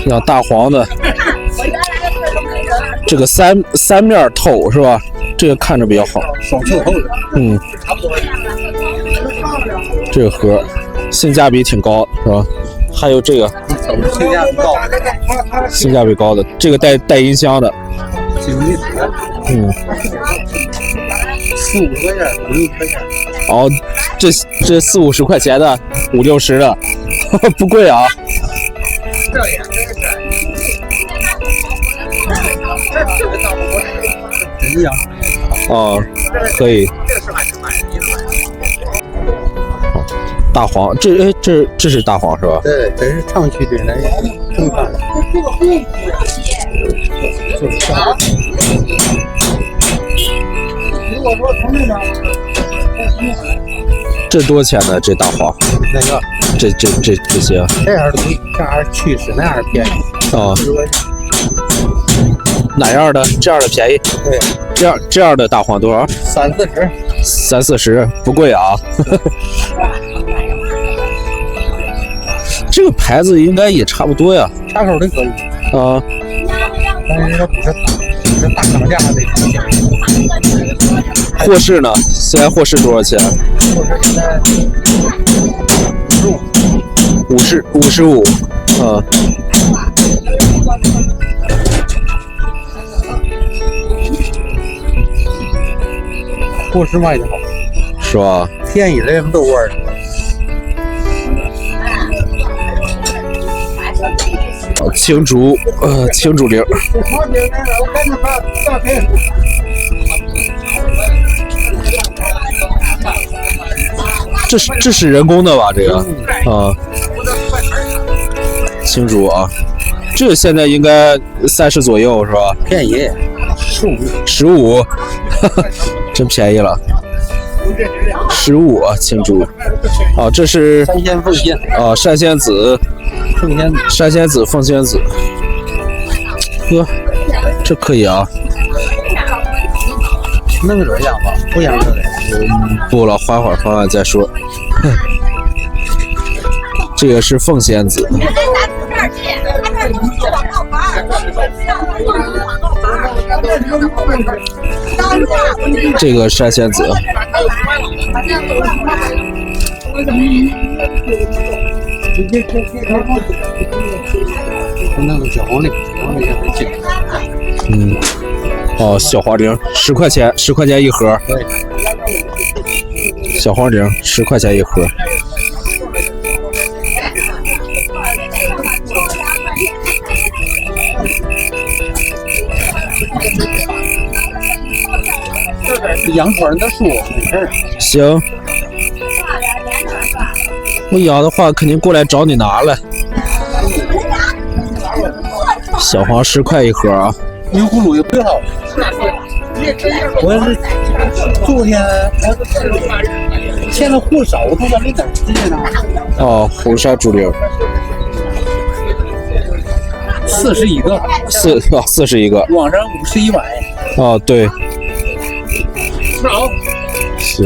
像大黄的，这个三面透是吧？这个看着比较好。双袖透的。嗯，这个盒性价比挺高是吧？还有这个性价比高，性价比高的，这个带音箱的。嗯，4、5块钱，5、6块钱。哦，这4、50块钱的，5、60的，不贵啊。哦，可以。大黄，这是大黄是吧？对，这是长须的那正常。这多钱呢？这大黄？那个？这些？这样的贵，这样趋势，那样便宜。哦。哪样的？这样的便宜？对。这样的大黄多少？30、40，不贵啊。这个牌子应该也差不多呀。插口的可以。啊。但是它不是大钢架的。霍氏呢？现在霍氏多少钱？霍氏现在55。啊。霍氏卖的好，是吧？便宜的都味儿。青竹，青竹铃。这是人工的吧？这个啊，青竹啊，这个现在应该30左右是吧？便宜，15，真便宜了。15啊，青竹。啊，这是山仙凤仙啊，山仙子。山仙子、凤仙子，呵，这可以啊。弄这样吧，不养这个。不了，缓缓再说。这个是凤仙子。这个山仙子。那个小黄铃，嗯，哦，小黄铃10块钱，10块钱一盒。对，小黄铃10块钱一盒。养团的书没事。行。我养的话，肯定过来找你拿来。小黄10块一盒啊。牛葫芦也不好。我要是昨天现在货少，我都在那等时间呢。哦，红山竹铃。41个。41个。网上50、100。哦，对。是。